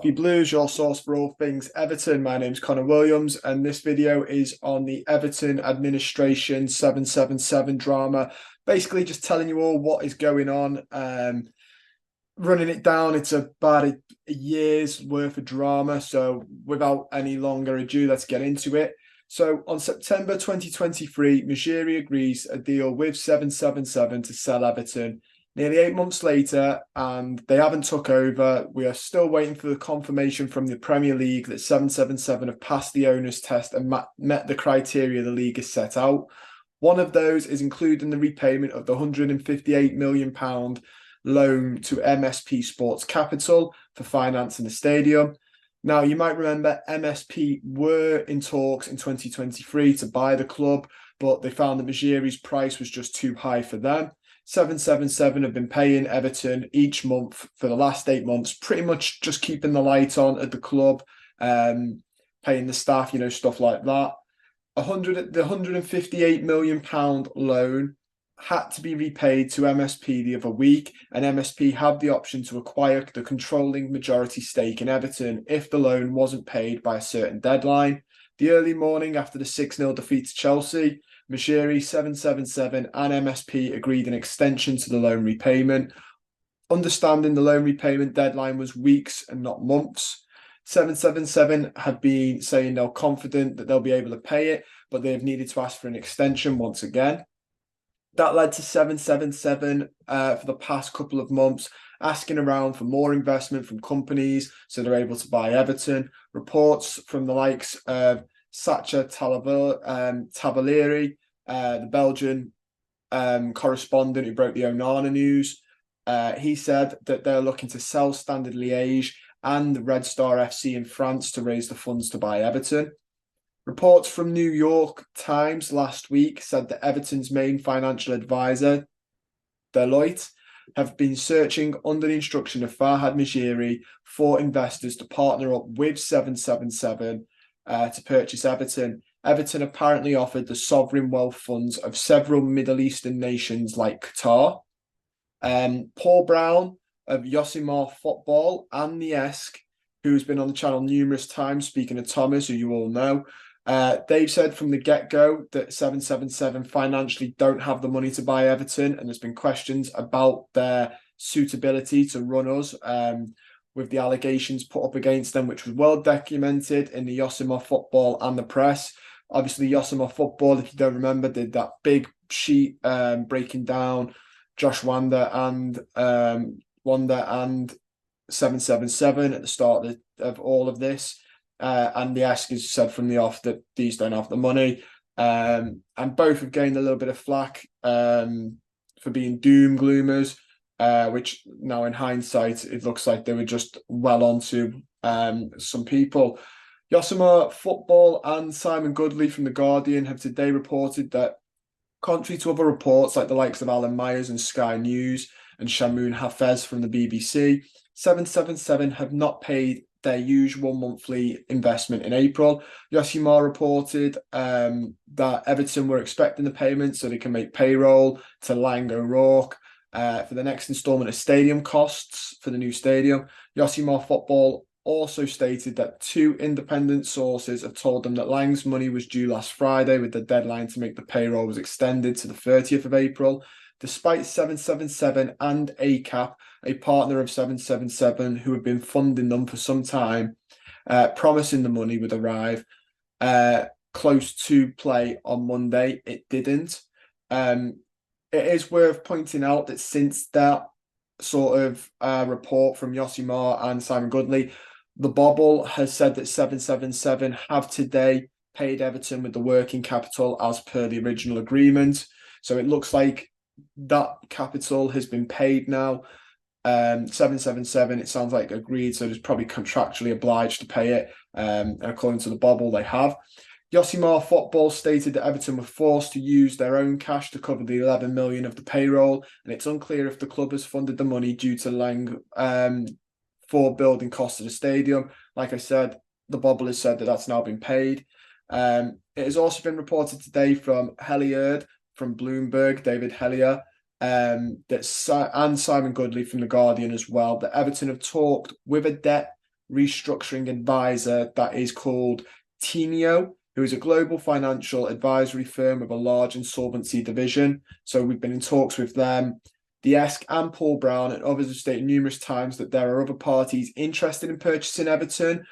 Coffee Blues, your source for all things Everton. My name's Connor Williams, and this video is on the Everton administration 777 drama. Basically, just telling you all what is going on. Running it down, it's about a year's worth of drama. So, without any longer ado, let's get into it. So, on September 2023, Mejiri agrees a deal with 777 to sell Everton. Nearly 8 months later, and they haven't took over. We are still waiting for the confirmation from the Premier League that 777 have passed the owners test and met the criteria the league has set out. One of those is including the repayment of the £158 million loan to MSP Sports Capital for financing the stadium. Now, you might remember MSP were in talks in 2023 to buy the club, but they found that Mejiri's price was just too high for them. 777 have been paying Everton each month for the last 8 months, pretty much just keeping the light on at the club, paying the staff, stuff like that. The £158 million loan had to be repaid to MSP the other week, and MSP had the option to acquire the controlling majority stake in Everton if the loan wasn't paid by a certain deadline. The early morning after the 6-0 defeat to Chelsea, Mejiri, 777 and MSP agreed an extension to the loan repayment. Understanding the loan repayment deadline was weeks and not months. 777 have been saying they're confident that they'll be able to pay it, but they have needed to ask for an extension once again. That led to 777 for the past couple of months asking around for more investment from companies so they're able to buy Everton. Reports from the likes of Sacha Tavolieri, the Belgian correspondent who broke the Onana news, he said that they're looking to sell Standard Liège and Red Star FC in France to raise the funds to buy Everton. Reports from New York Times last week said that Everton's main financial advisor, Deloitte, have been searching under the instruction of Farhad Mejiri for investors to partner up with 777 to purchase Everton. Everton apparently offered the sovereign wealth funds of several Middle Eastern nations like Qatar. Paul Brown of Yosimar Football and the Esk, who's been on the channel numerous times, speaking of Thomas, who you all know, they've said from the get-go that 777 financially don't have the money to buy Everton, and there's been questions about their suitability to run us with the allegations put up against them, which was well documented in the Yosimar Football and the press. Obviously, Yosimar Football, if you don't remember, did that big sheet breaking down Josh Wanda and 777 at the start of all of this. And the Esk has said from the off that these don't have the money. And both have gained a little bit of flack for being doom gloomers, which now in hindsight, it looks like they were just well onto some people. Yosimar Football and Simon Goodley from The Guardian have today reported that, contrary to other reports like the likes of Alan Myers and Sky News and Shamoun Hafez from the BBC, 777 have not paid their usual monthly investment in April. Yosimar reported that Everton were expecting the payment so they can make payroll to Lang O'Rourke for the next instalment of stadium costs for the new stadium. Yosimar Football also stated that 2 independent sources have told them that Lang's money was due last Friday, with the deadline to make the payroll was extended to the 30th of April. Despite 777 and ACAP, a partner of 777 who have been funding them for some time, promising the money would arrive close to play on Monday, it didn't. It is worth pointing out that since that sort of report from Yosimar and Simon Goodley, the Bobble has said that 777 have today paid Everton with the working capital as per the original agreement. So it looks like that capital has been paid now. 777, it sounds like agreed, so it's probably contractually obliged to pay it. And according to the Bobble, they have. Yosimar Football stated that Everton were forced to use their own cash to cover the 11 million of the payroll, and it's unclear if the club has funded the money due to Lang for building costs of the stadium. Like I said, the Bobble has said that that's now been paid. It has also been reported today from Heliard from Bloomberg, David Hellier, and Simon Goodley from The Guardian as well, that Everton have talked with a debt restructuring advisor that is called Tenio, who is a global financial advisory firm with a large insolvency division. So we've been in talks with them. The Esk and Paul Brown and others have stated numerous times that there are other parties interested in purchasing Everton,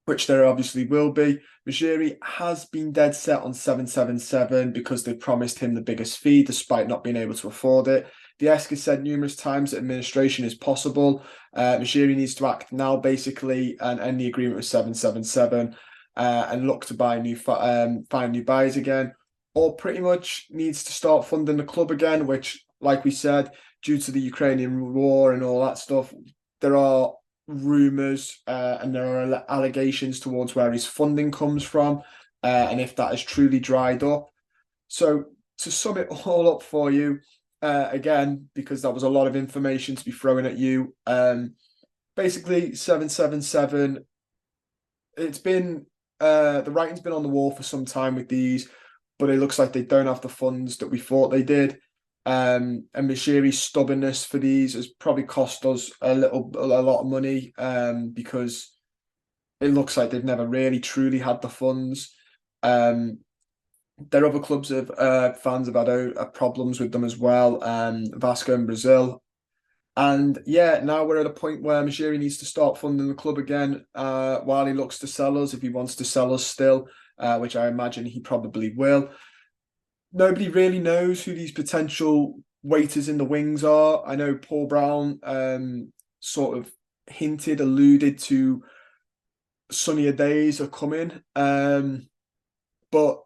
which there obviously will be. Mejiri has been dead set on 777 because they promised him the biggest fee despite not being able to afford it. The Esk has said numerous times that administration is possible. Mejiri needs to act now, basically, and end the agreement with 777 and look to buy find new buyers again, or pretty much needs to start funding the club again, which, like we said, due to the Ukrainian war and all that stuff, there are rumours and there are allegations towards where his funding comes from and if that has truly dried up. So to sum it all up for you, again, because that was a lot of information to be thrown at you, basically 777, it's been the writing's been on the wall for some time with these, but it looks like they don't have the funds that we thought they did. And Mejiri's stubbornness for these has probably cost us a lot of money, because it looks like they've never really truly had the funds. There are other clubs of fans have had problems with them as well, Vasco in Brazil. And yeah, now we're at a point where Mejiri needs to start funding the club again while he looks to sell us, if he wants to sell us still, which I imagine he probably will. Nobody really knows who these potential waiters in the wings are. I know Paul Brown sort of alluded to sunnier days are coming, but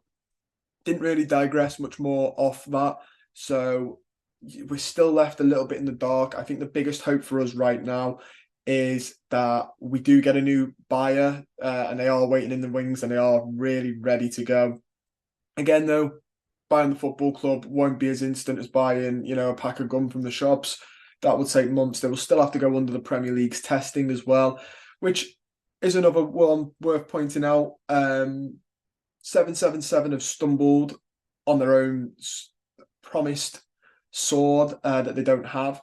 didn't really digress much more off that. So we're still left a little bit in the dark. I think the biggest hope for us right now is that we do get a new buyer, and they are waiting in the wings and they are really ready to go. Again, though, buying the football club won't be as instant as buying, a pack of gum from the shops. That will take months. They will still have to go under the Premier League's testing as well, which is another one worth pointing out. 777 have stumbled on their own promised sword that they don't have.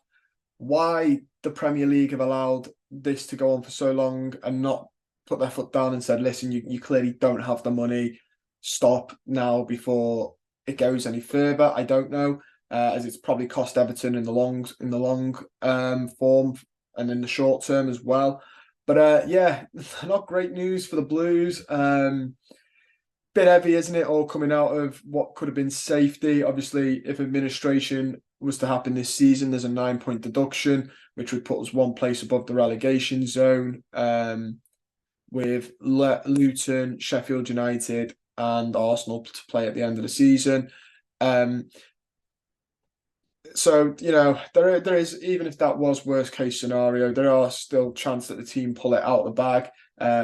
Why the Premier League have allowed this to go on for so long and not put their foot down and said, listen, you clearly don't have the money, stop now before it goes any further, I don't know, as it's probably cost Everton in the long form and in the short term as well. But yeah, not great news for the Blues. Bit heavy, isn't it? All coming out of what could have been safety. Obviously, if administration was to happen this season, there's a 9-point deduction, which would put us one place above the relegation zone, with Luton, Sheffield United, and Arsenal to play at the end of the season. So, there is, even if that was worst case scenario, there are still chance that the team pull it out of the bag,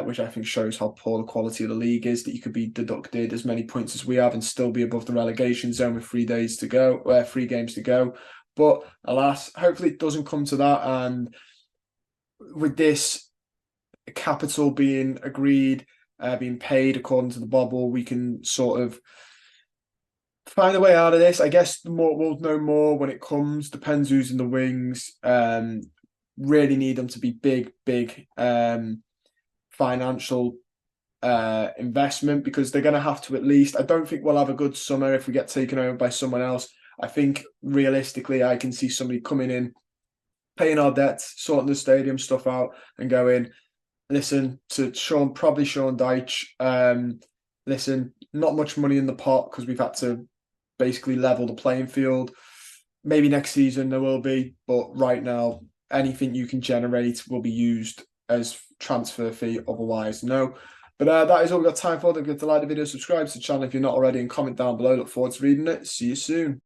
which I think shows how poor the quality of the league is, that you could be deducted as many points as we have and still be above the relegation zone with 3 games to go. But alas, hopefully it doesn't come to that. And with this capital being agreed, being paid according to the bubble, we can sort of find a way out of this. I guess we'll know more when it comes. Depends who's in the wings. Really need them to be big financial investment, because they're going to have to at least. I don't think we'll have a good summer if we get taken over by someone else. I think realistically, I can see somebody coming in, paying our debts, sorting the stadium stuff out, and going, listen to Sean Dyche. Listen, not much money in the pot because we've had to basically level the playing field. Maybe next season there will be, but right now, anything you can generate will be used as transfer fee. Otherwise, no. But that is all we've got time for. Don't forget to like the video, subscribe to the channel if you're not already, and comment down below. Look forward to reading it. See you soon.